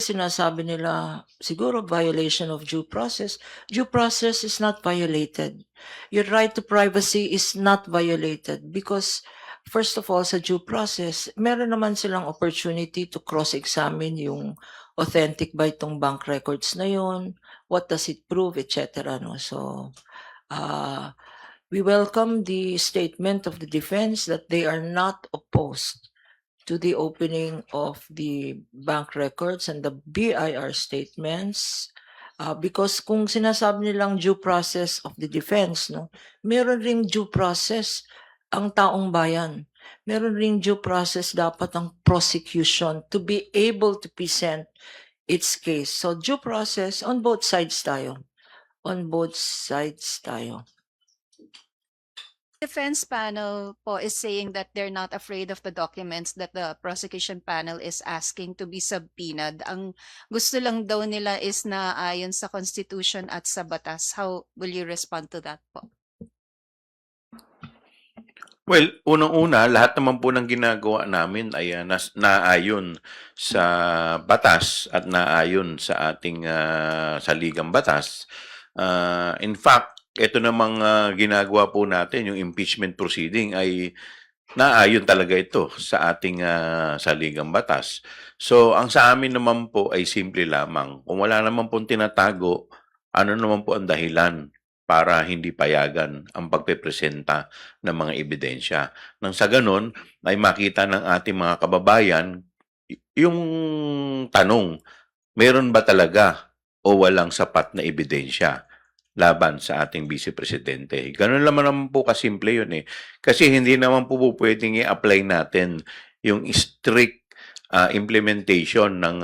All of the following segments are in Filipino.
sinasabi nila siguro violation of due process is not violated. Your right to privacy is not violated because first of all, sa due process, meron naman silang opportunity to cross-examine yung authentic ba itong bank records na yun, what does it prove, etc. No? So, we welcome the statement of the defense that they are not opposed to the opening of the bank records and the BIR statements because kung sinasabi nilang due process of the defense, no, meron ring due process ang taong bayan. Meron ring due process dapat ang prosecution to be able to present its case. So due process on both sides tayo. On both sides tayo. Defense panel po is saying that they're not afraid of the documents that the prosecution panel is asking to be subpoenaed. Ang gusto lang daw nila is na ayon sa Constitution at sa batas. How will you respond to that po? Well, unang-una, lahat naman po ng ginagawa namin ay naayon sa batas at naayon sa ating saligang batas. In fact, ito namang ginagawa po natin, yung impeachment proceeding ay naayon talaga ito sa ating saligang batas. So, ang sa amin naman po ay simple lamang. Kung wala naman pong tinatago, ano naman po ang dahilan para hindi payagan ang pagpepresenta ng mga ebidensya. Nang sa ganon, ay makita ng ating mga kababayan yung tanong, meron ba talaga o walang sapat na ebidensya laban sa ating Vice Presidente? Ganun naman po kasimple yun eh. Kasi hindi naman po pwedeng i-apply natin yung strict implementation ng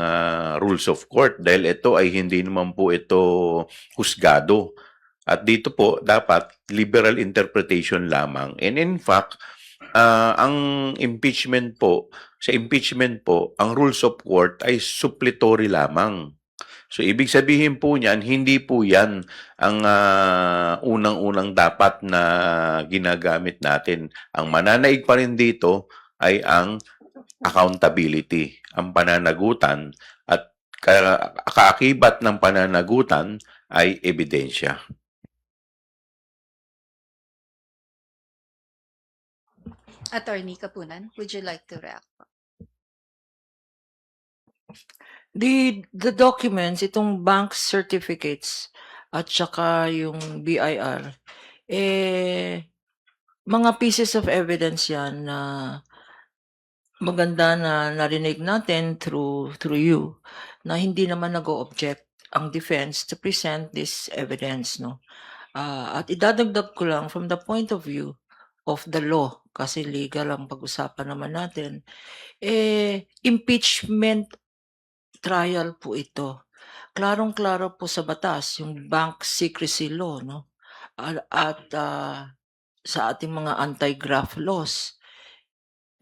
rules of court dahil ito ay hindi naman po ito husgado. At dito po, dapat liberal interpretation lamang. And in fact, ang impeachment po, sa impeachment po, ang rules of court ay suppletory lamang. So, ibig sabihin po niyan, hindi po yan ang unang-unang dapat na ginagamit natin. Ang mananaig pa rin dito ay ang accountability, ang pananagutan, at kaakibat ng pananagutan ay ebidensya. Attorney Kapunan, would you like to react? The documents, itong bank certificates at saka yung BIR, mga pieces of evidence yan na maganda na narinig natin through you na hindi naman nag-o-object ang defense to present this evidence, no? At idadagdag ko lang from the point of view of the law, kasi legal ang pag-usapan naman natin, impeachment trial po ito. Klarong-klaro po sa batas, yung bank secrecy law, no? At sa ating mga anti-graft laws.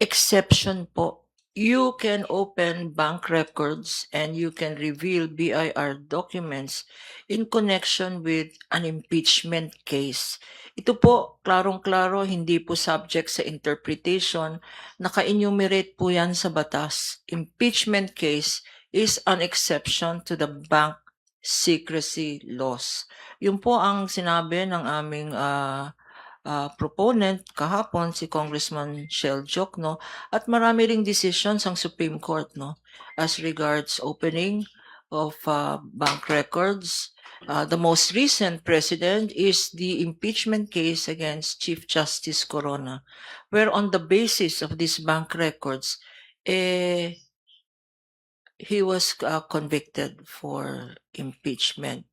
Exception po, you can open bank records and you can reveal BIR documents in connection with an impeachment case. Ito po, klarong-klaro, hindi po subject sa interpretation. Naka-enumerate po yan sa batas. Impeachment case is an exception to the bank secrecy laws. Yun po ang sinabi ng aming proponent kahapon, si Congressman Shell Jokno, at marami ring decisions ang Supreme Court, no, as regards opening of bank records. The most recent precedent is the impeachment case against Chief Justice Corona, where on the basis of these bank records, he was convicted for impeachment.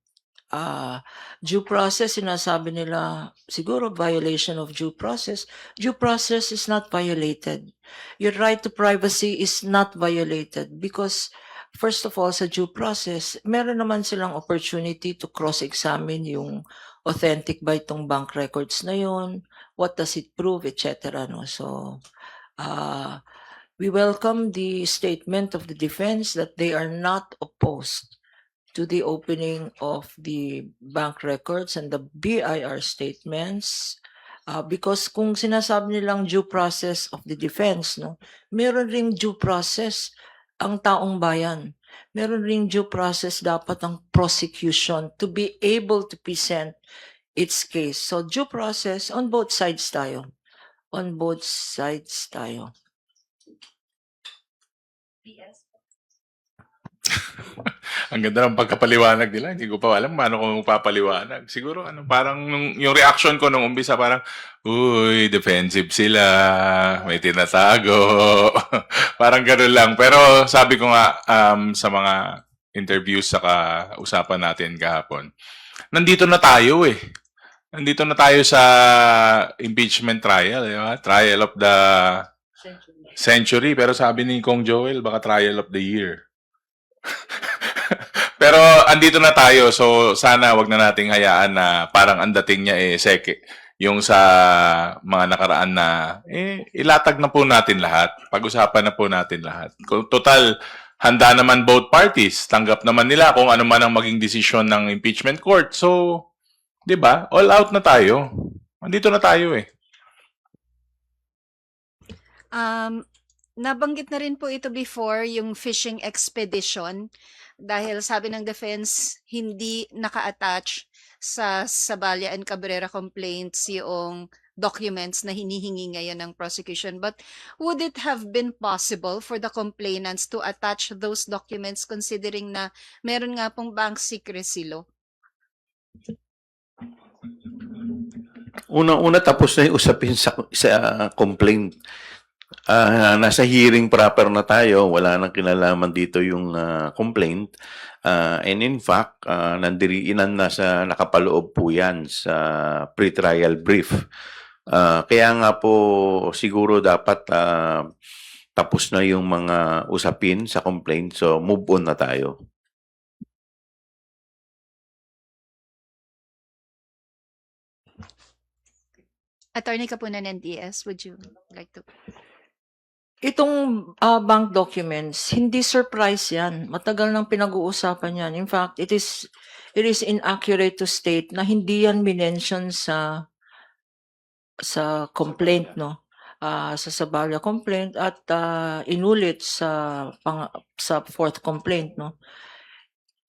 Due process, sinasabi nila siguro violation of due process. Due process is not violated. Your right to privacy is not violated because first of all, sa due process, meron naman silang opportunity to cross-examine yung authentic ba itong bank records na yun, what does it prove, etc. No? So, we welcome the statement of the defense that they are not opposed to the opening of the bank records and the BIR statements because kung sinasabi nilang due process of the defense, no, meron ring due process ang taong bayan. meron ring due process dapat ang prosecution to be able to present its case. So due process on both sides tayo. On both sides tayo. Ang ganda ng pagkapaliwanag nila. Hindi ko pa alam paano ko magpapaliwanag. Siguro parang yung reaction ko nung umpisa parang, uy, defensive sila, may tinatago. Parang gano'n lang. Pero sabi ko nga sa mga interviews saka usapan natin kahapon, nandito na tayo eh. Nandito na tayo sa impeachment trial, di ba? Trial of the century. Pero sabi ni Kong Joel, baka trial of the year. Pero andito na tayo, so sana wag na nating hayaan na parang ang dating niya seke. Yung sa mga nakaraan na ilatag na po natin lahat. Pag-usapan na po natin lahat. Total, handa naman both parties. Tanggap naman nila kung ano man ang maging desisyon ng impeachment court. So, 'di ba? All out na tayo. Andito na tayo eh. Nabanggit na rin po ito before, yung fishing expedition. Dahil sabi ng defense, hindi naka-attach sa Saballa and Cabrera complaints yung documents na hinihingi ngayon ng prosecution. But would it have been possible for the complainants to attach those documents considering na meron nga pong bank secrecy law? Unang-una tapos na yung usapin sa complaint. Nasa hearing proper na tayo, wala nang kinalaman dito yung complaint. And in fact, nandiriinan na sa nakapaloob po yan sa pre-trial brief. Kaya nga po siguro dapat tapos na yung mga usapin sa complaint, so move on na tayo. Attorney Kapunan, NDS, would you like to? Itong bank documents, hindi surprise yan. Matagal nang pinag-uusapan yan. In fact, it is inaccurate to state na hindi yan minention sa complaint, no? Sa Saballa complaint at inulit sa fourth complaint, no?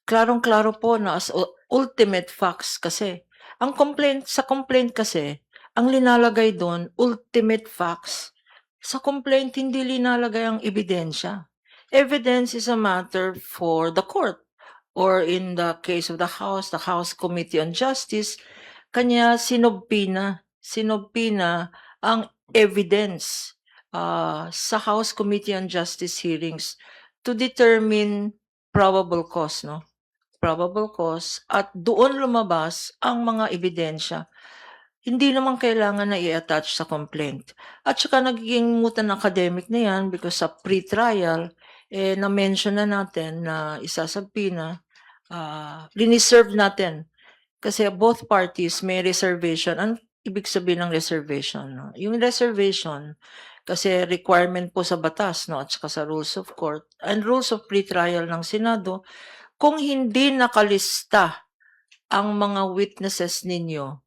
Klarong-klaro po na as ultimate facts kasi. Sa complaint kasi, ang linalagay doon, ultimate facts. Sa complaint, hindi linalagay ang ebidensya. Evidence is a matter for the court. Or in the case of the House Committee on Justice, kanya sinobpina ang evidence sa House Committee on Justice hearings to determine probable cause, no? Probable cause, at doon lumabas ang mga ebidensya. Hindi naman kailangan na i-attach sa complaint. At saka nagiging mutan academic na yan because sa pre-trial, na-mention na natin na isasabpina, riniserve natin. Kasi both parties may reservation. Ang ibig sabihin ng reservation? No? Yung reservation, kasi requirement po sa batas, no? At saka sa rules of court and rules of pre-trial ng Senado, kung hindi nakalista ang mga witnesses ninyo,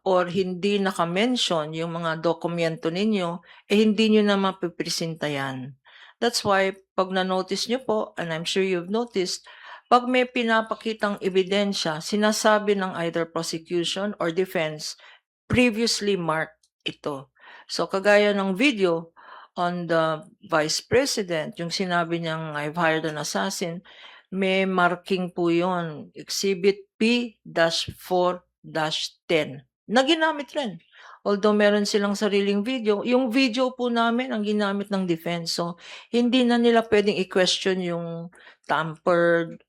or hindi naka-mention yung mga dokumento ninyo, hindi nyo na mapipresenta yan. That's why, pag na-notice nyo po, and I'm sure you've noticed, pag may pinapakitang ebidensya, sinasabi ng either prosecution or defense, previously marked ito. So, kagaya ng video on the Vice President, yung sinabi niyang, I've hired an assassin, may marking po yun, Exhibit P-4-10 na ginamit rin. Although meron silang sariling video, yung video po namin ang ginamit ng defense. So, hindi na nila pwedeng i-question yung tampered,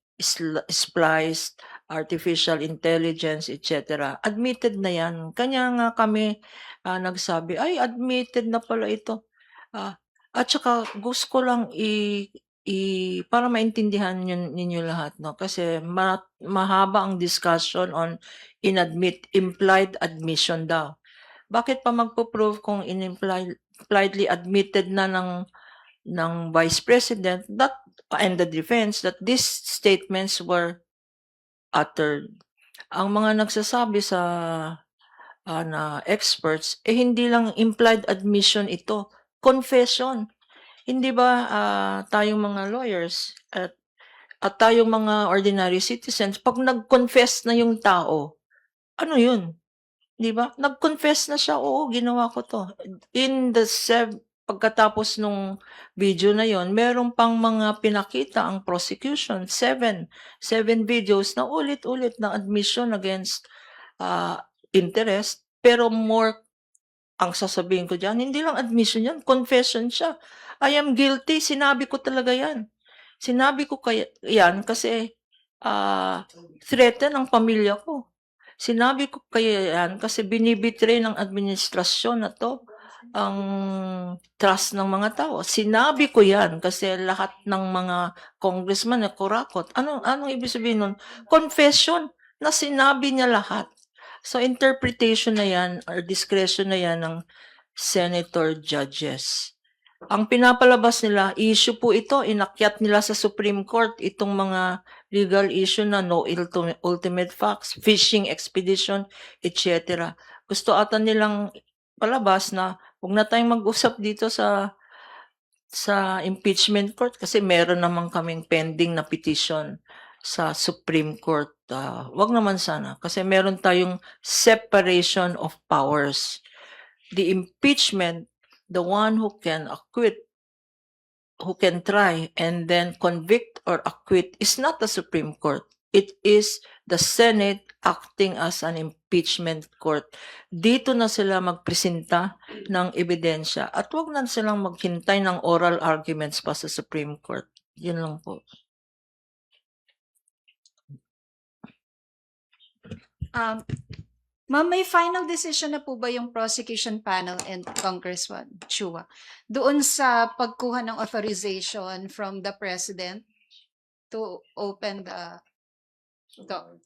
spliced, artificial intelligence, etc. Admitted na yan. Kanya nga kami nagsabi, ay, admitted na pala ito. At saka gusto ko lang para maintindihan ninyo lahat, no? Kasi mahaba ang discussion on implied admission daw. Bakit pa magpo-prove kung impliedly admitted na ng Vice President and the defense that these statements were uttered? Ang mga nagsasabi sa na experts, hindi lang implied admission ito, confession. Hindi ba tayong mga lawyers at At tayong mga ordinary citizens, pag nag-confess na yung tao, ano yun? Di ba? Nag-confess na siya, oo, ginawa ko to. Pagkatapos nung video na yon, meron pang mga pinakita ang prosecution, seven videos na ulit-ulit na admission against interest, pero more ang sasabihin ko dyan, hindi lang admission yan, confession siya. I am guilty, sinabi ko talaga yan. Sinabi ko yan kasi threaten ang pamilya ko. Sinabi ko kaya yan kasi binibitray ng administrasyon na to ang trust ng mga tao. Sinabi ko yan kasi lahat ng mga congressman na kurakot. Anong ibig sabihin nun? Confession na sinabi niya lahat. So interpretation na yan or discretion na yan ng senator judges. Ang pinapalabas nila, issue po ito, inakyat nila sa Supreme Court itong mga legal issue na no ultimate facts, fishing expedition, etc. Gusto ata nilang palabas na huwag na tayong mag-usap dito sa impeachment court kasi meron naman kaming pending na petition sa Supreme Court. Wag naman sana kasi meron tayong separation of powers. The impeachment, the one who can acquit, who can try and then convict or acquit is not the Supreme Court. It is the Senate acting as an impeachment court. Dito na sila magpresenta ng ebidensya at wag na silang maghintay ng oral arguments pa sa Supreme Court. Yun lang po. Ma'am, may final decision na po ba yung prosecution panel and Congressman Chua doon sa pagkuha ng authorization from the President to open the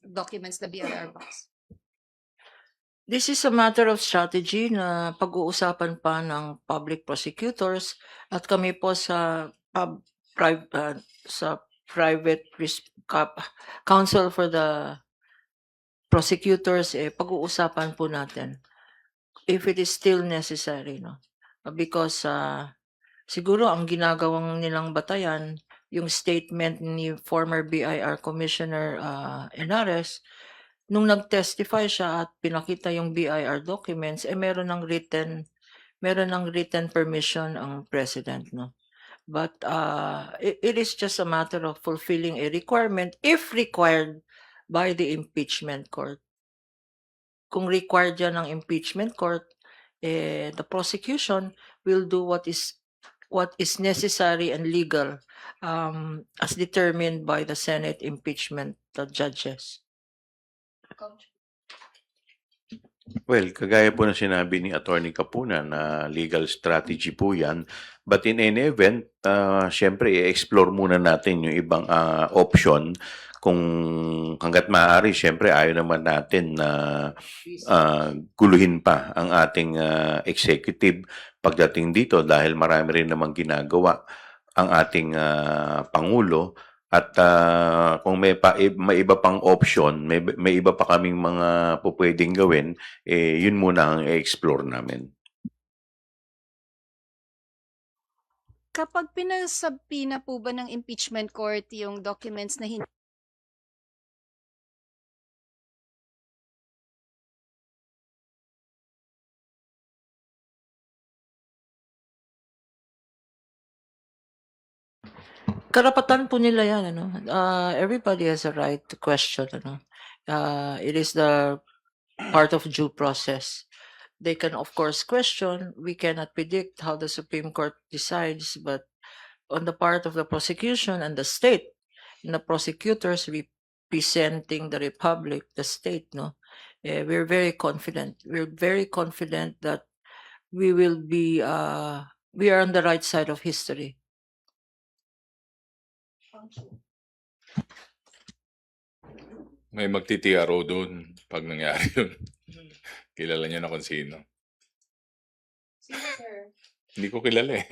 documents, the BIR box? This is a matter of strategy na pag-uusapan pa ng public prosecutors at kami po sa private counsel for the prosecutors, pag-uusapan po natin if it is still necessary, no? Because siguro ang ginagawang nilang batayan, yung statement ni former BIR Commissioner Henares, nung nag-testify siya at pinakita yung BIR documents, meron ng written permission ang President, no? But it is just a matter of fulfilling a requirement if required by the impeachment court. Kung required yan ng impeachment court, the prosecution will do what is necessary and legal as determined by the Senate impeachment judges. Well, kagaya po ng sinabi ni Attorney Capuna na legal strategy po yan. But in any event, syempre, i-explore muna natin yung ibang option. Kung hanggat maaari, syempre, ayaw naman natin na guluhin pa ang ating executive pagdating dito dahil marami rin namang ginagawa ang ating Pangulo. At kung may iba pang option, may iba pa kaming mga pwedeng gawin, yun muna ang i-explore namin. Kapag pinasabina po ba ng impeachment court yung documents na hindi Karapatan po nila yan, ano? Everybody has a right to question, ano? It is the part of due process. They can, of course, question. We cannot predict how the Supreme Court decides, but on the part of the prosecution and the state, and the prosecutors representing the republic, the state, no, we're very confident. We're very confident that we will be, we are on the right side of history. May magti-TRO doon pag nangyari yun. Kilala niyo na kung sino. Sino, sir? Hindi ko kilala eh.